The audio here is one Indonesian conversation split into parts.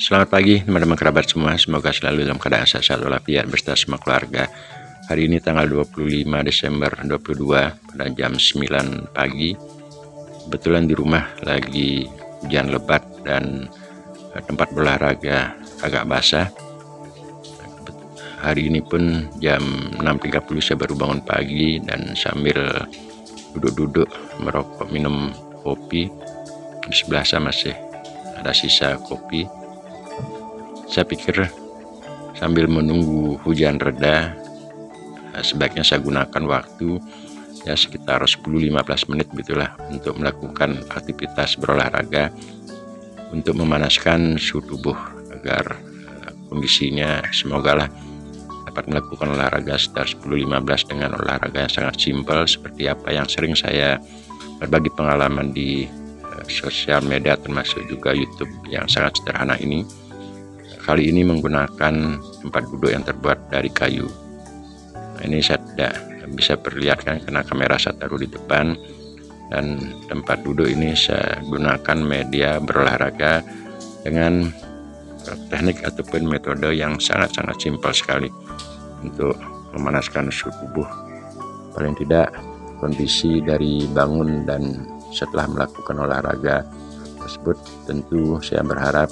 Selamat pagi teman-teman kerabat semua, semoga selalu dalam keadaan sehat walafiat beserta semua keluarga. Hari ini tanggal 25 Desember 2022 pada jam 9 pagi. Kebetulan di rumah lagi hujan lebat dan tempat berolahraga agak basah. Hari ini pun jam 6.30 saya baru bangun pagi dan sambil duduk-duduk merokok minum kopi. Di sebelah saya masih ada sisa kopi. Saya pikir sambil menunggu hujan reda, sebaiknya saya gunakan waktu ya sekitar 10-15 menit begitulah untuk melakukan aktivitas berolahraga untuk memanaskan suhu tubuh agar kondisinya semoga lah dapat melakukan olahraga sekitar 10-15 dengan olahraga yang sangat simpel seperti apa yang sering saya berbagi pengalaman di sosial media termasuk juga YouTube yang sangat sederhana ini. Kali ini menggunakan tempat duduk yang terbuat dari kayu. Nah, ini saya tidak bisa perlihatkan karena kamera saya taruh di depan, dan tempat duduk ini saya gunakan media berolahraga dengan teknik ataupun metode yang sangat-sangat simpel sekali untuk memanaskan suhu tubuh. Paling tidak kondisi dari bangun dan setelah melakukan olahraga tersebut, tentu saya berharap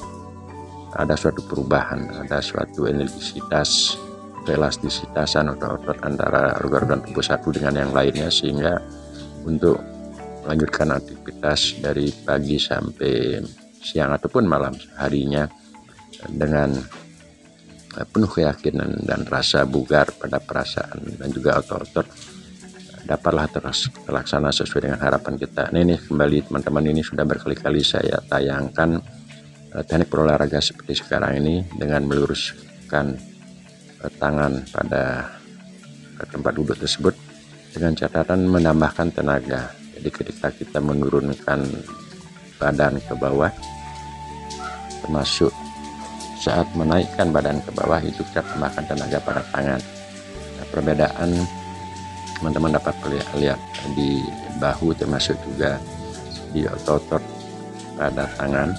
ada suatu perubahan, ada suatu energisitas, keelastisitasan otot-otot antara organ-organ tubuh satu dengan yang lainnya, sehingga untuk melanjutkan aktivitas dari pagi sampai siang ataupun malam harinya dengan penuh keyakinan dan rasa bugar pada perasaan dan juga otot-otot dapatlah terlaksana sesuai dengan harapan kita. Nah, ini kembali teman-teman, ini sudah berkali-kali saya tayangkan teknik berolahraga seperti sekarang ini dengan meluruskan tangan pada tempat duduk tersebut dengan catatan menambahkan tenaga. Jadi ketika kita menurunkan badan ke bawah, termasuk saat menaikkan badan ke bawah, itu kita tambahkan tenaga pada tangan. Nah, perbedaan teman-teman dapat lihat di bahu termasuk juga di otot-otot pada tangan.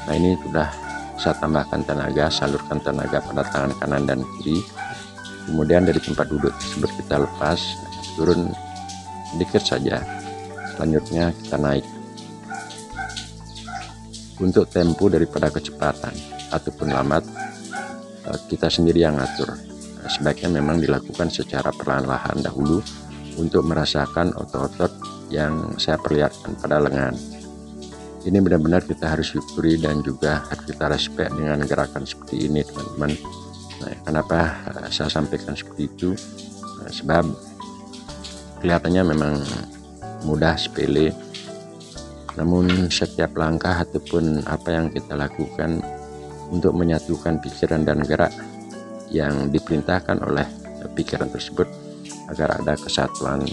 Nah, ini sudah saya tambahkan tenaga, salurkan tenaga pada tangan kanan dan kiri. Kemudian dari tempat duduk tersebut kita lepas, turun sedikit saja. Selanjutnya kita naik. Untuk tempo daripada kecepatan ataupun lambat, kita sendiri yang ngatur. Sebaiknya memang dilakukan secara perlahan-lahan dahulu untuk merasakan otot-otot yang saya perlihatkan pada lengan. Ini benar-benar kita harus syukuri dan juga harus kita respect dengan gerakan seperti ini, teman-teman. Nah, kenapa saya sampaikan seperti itu? Nah, sebab kelihatannya memang mudah, sepele, namun setiap langkah ataupun apa yang kita lakukan untuk menyatukan pikiran dan gerak yang diperintahkan oleh pikiran tersebut agar ada kesatuan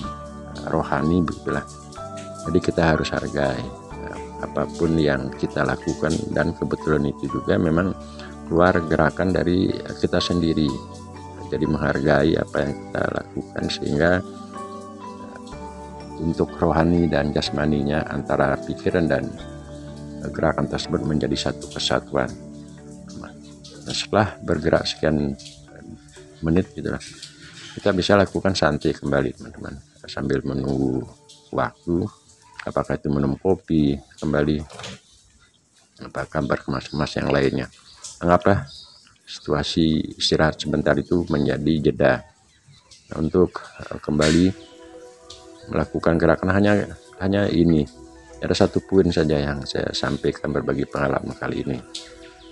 rohani, begitulah. Jadi kita harus hargai apapun yang kita lakukan, dan kebetulan itu juga memang keluar gerakan dari kita sendiri. Jadi menghargai apa yang kita lakukan sehingga untuk rohani dan jasmaninya antara pikiran dan gerakan tersebut menjadi satu kesatuan. Nah, setelah bergerak sekian menit gitu, kita bisa lakukan santai kembali, teman-teman, sambil menunggu waktu. Apakah itu minum kopi, kembali apa kabar kemas-kemas yang lainnya. Anggaplah situasi istirahat sebentar itu menjadi jeda untuk kembali melakukan gerakan. Hanya ini ada satu poin saja yang saya sampaikan berbagi pengalaman kali ini.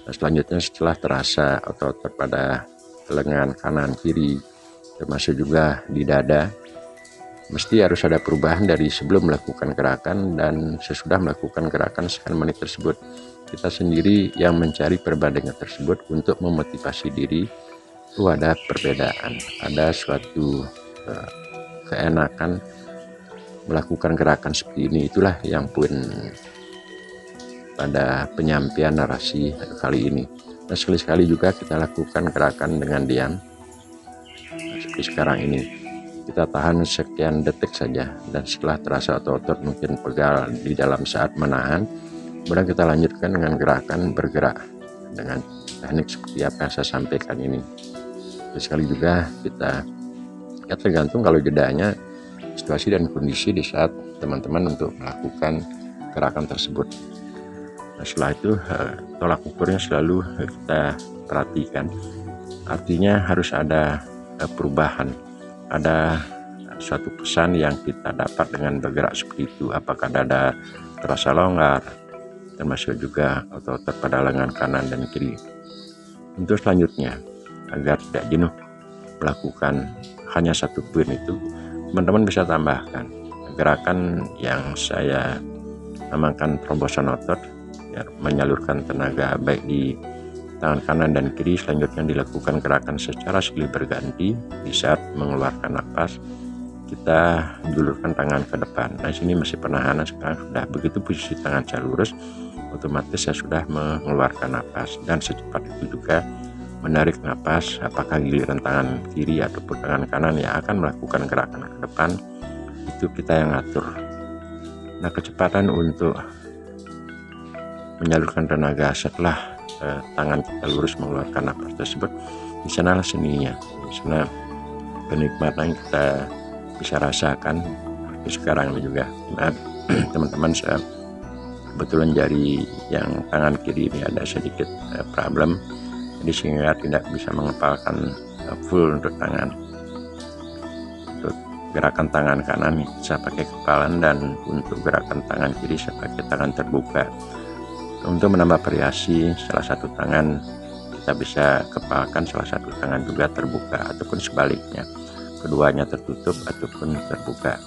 Nah, selanjutnya setelah terasa otot-otot pada lengan kanan kiri termasuk juga di dada, mesti harus ada perubahan dari sebelum melakukan gerakan dan sesudah melakukan gerakan sekian menit tersebut. Kita sendiri yang mencari perbandingan tersebut untuk memotivasi diri. Itu ada perbedaan, ada suatu keenakan melakukan gerakan seperti ini. Itulah yang poin pada penyampaian narasi kali ini. Nah, sekali-sekali juga kita lakukan gerakan dengan diam seperti sekarang ini. Kita tahan sekian detik saja, dan setelah terasa otot-otot mungkin pegal di dalam saat menahan, kemudian kita lanjutkan dengan gerakan bergerak dengan teknik seperti apa yang saya sampaikan ini. Sekali juga kita ya tergantung kalau jedanya situasi dan kondisi di saat teman-teman untuk melakukan gerakan tersebut. Nah, setelah itu tolak ukurnya selalu kita perhatikan, artinya harus ada perubahan, ada suatu pesan yang kita dapat dengan bergerak seperti itu. Apakah dada terasa longgar, termasuk juga otot pada lengan kanan dan kiri. Untuk selanjutnya, agar tidak jenuh melakukan hanya satu poin itu, teman-teman bisa tambahkan gerakan yang saya namakan terobosan otot, ya, menyalurkan tenaga baik di tangan kanan dan kiri. Selanjutnya dilakukan gerakan secara silih berganti. Di saat mengeluarkan napas, kita julurkan tangan ke depan. Nah, sini masih penahanan, sekarang sudah begitu posisi tangan saya lurus, otomatis saya sudah mengeluarkan napas, dan secepat itu juga menarik napas. Apakah giliran tangan kiri ataupun tangan kanan yang akan melakukan gerakan ke depan, itu kita yang ngatur. Nah, kecepatan untuk menyalurkan tenaga setelah tangan kita lurus mengeluarkan napas tersebut, di sanalah seninya, di sana kenikmatan kita bisa rasakan. Sekarang juga nah, teman-teman, saya kebetulan jari yang tangan kiri ini ada sedikit problem, jadi sehingga tidak bisa mengepalkan full untuk tangan. Untuk gerakan tangan kanan saya pakai kepalan, dan untuk gerakan tangan kiri saya pakai tangan terbuka. Untuk menambah variasi, salah satu tangan kita bisa kepalkan, salah satu tangan juga terbuka, ataupun sebaliknya, keduanya tertutup ataupun terbuka.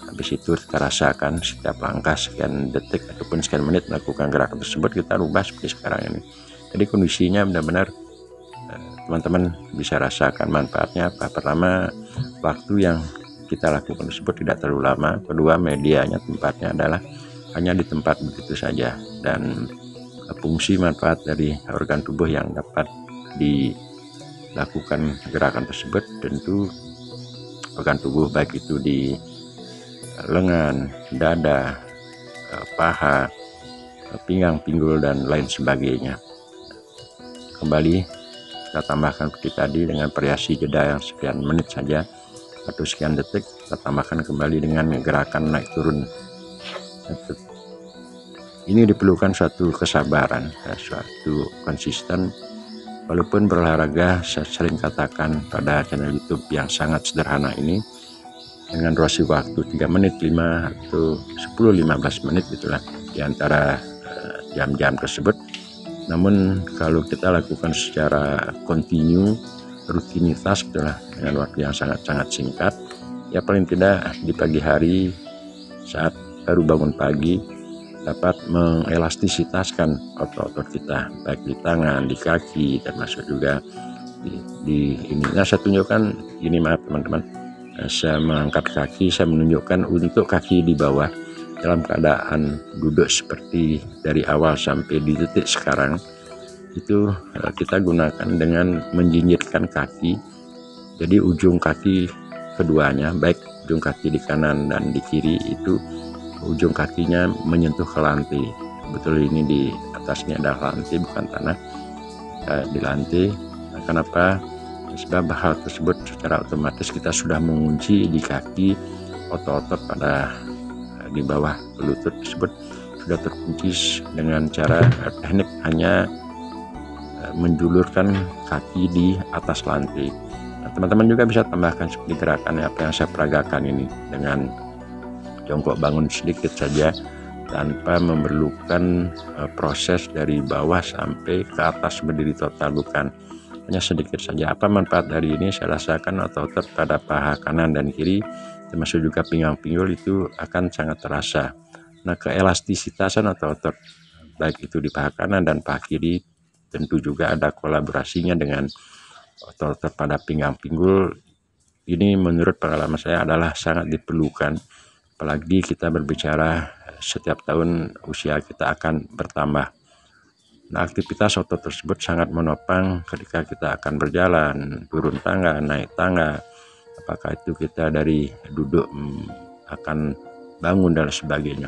Habis itu kita rasakan setiap langkah sekian detik ataupun sekian menit melakukan gerakan tersebut, kita rubah seperti sekarang ini. Jadi kondisinya benar-benar teman-teman bisa rasakan manfaatnya apa. Pertama, waktu yang kita lakukan tersebut tidak terlalu lama. Kedua, medianya, tempatnya adalah hanya di tempat begitu saja, dan fungsi manfaat dari organ tubuh yang dapat dilakukan gerakan tersebut tentu organ tubuh baik itu di lengan, dada, paha, pinggang, pinggul, dan lain sebagainya. Kembali kita tambahkan seperti tadi dengan variasi jeda yang sekian menit saja atau sekian detik. Kita tambahkan kembali dengan gerakan naik turun. Ini diperlukan suatu kesabaran, suatu konsisten. Walaupun berolahraga, saya sering katakan pada channel YouTube yang sangat sederhana ini, dengan durasi waktu 3 menit, 5 atau 10-15 menit itulah di antara jam-jam tersebut. Namun kalau kita lakukan secara kontinu, rutinitas itulah, dengan waktu yang sangat-sangat singkat, ya paling tidak di pagi hari saat baru bangun pagi dapat mengelastisitaskan otot-otot kita, baik di tangan, di kaki, termasuk juga di ini. Nah, saya tunjukkan ini, maaf teman-teman, saya mengangkat kaki, saya menunjukkan untuk kaki di bawah dalam keadaan duduk seperti dari awal sampai di detik sekarang. Itu kita gunakan dengan menjinjitkan kaki. Jadi ujung kaki keduanya, baik ujung kaki di kanan dan di kiri, itu ujung kakinya menyentuh ke lantai. Betul, ini di atasnya ada lantai, bukan tanah, di lantai. Nah, kenapa? Sebab hal tersebut secara otomatis kita sudah mengunci di kaki, otot-otot pada di bawah lutut tersebut sudah terkunci dengan cara teknik hanya menjulurkan kaki di atas lantai. Nah, teman-teman juga bisa tambahkan seperti gerakan apa yang saya peragakan ini, dengan jongkok bangun sedikit saja tanpa memerlukan proses dari bawah sampai ke atas berdiri total, bukan, hanya sedikit saja. Apa manfaat dari ini? Saya rasakan otot-otot pada paha kanan dan kiri, termasuk juga pinggang pinggul, itu akan sangat terasa. Nah, keelastisitasan otot-otot baik itu di paha kanan dan paha kiri tentu juga ada kolaborasinya dengan otot-otot pada pinggang pinggul. Ini menurut pengalaman saya adalah sangat diperlukan, apalagi kita berbicara setiap tahun usia kita akan bertambah. Nah, aktivitas otot tersebut sangat menopang ketika kita akan berjalan, turun tangga, naik tangga, apakah itu kita dari duduk akan bangun dan sebagainya.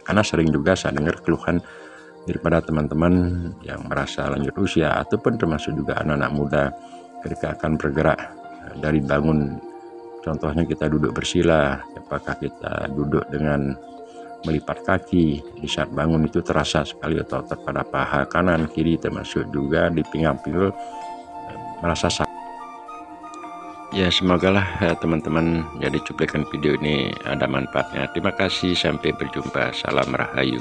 Karena sering juga saya dengar keluhan daripada teman-teman yang merasa lanjut usia ataupun termasuk juga anak-anak muda ketika akan bergerak dari bangun. Contohnya kita duduk bersila, apakah kita duduk dengan melipat kaki, di saat bangun itu terasa sekali otot pada paha kanan kiri termasuk juga di pinggang pinggul merasa sakit. Ya, semogalah teman-teman jadi cuplikan video ini ada manfaatnya. Terima kasih, sampai berjumpa, salam rahayu.